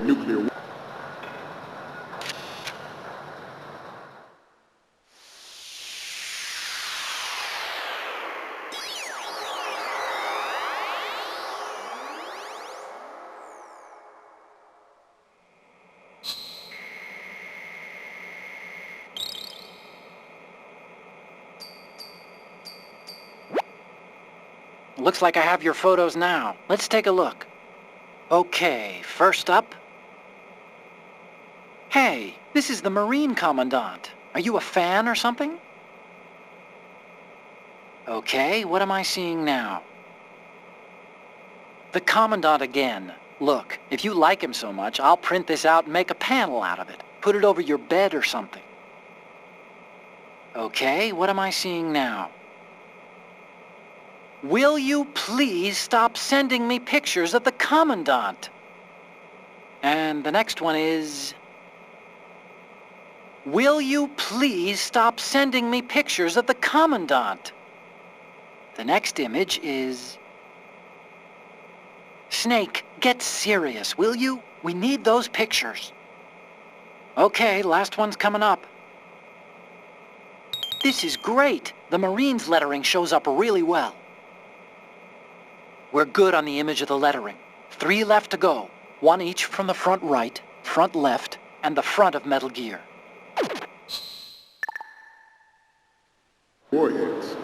nuclear war. Looks like I have your photos now. Let's take a look. Okay, first up. Hey, this is the Marine Commandant. Are you a fan or something? Okay, what am I seeing now? The Commandant again. Look, if you like him so much, I'll print this out and make a panel out of it. Put it over your bed or something. Okay, what am I seeing now? Will you please stop sending me pictures of the Commandant? And the next one is... Will you please stop sending me pictures of the Commandant? The next image is... Snake, get serious, will you? We need those pictures. Okay, last one's coming up. This is great. The Marines lettering shows up really well. We're good on the image of the lettering. 3 left to go. 1 each from the front right, front left, and the front of Metal Gear. Warheads.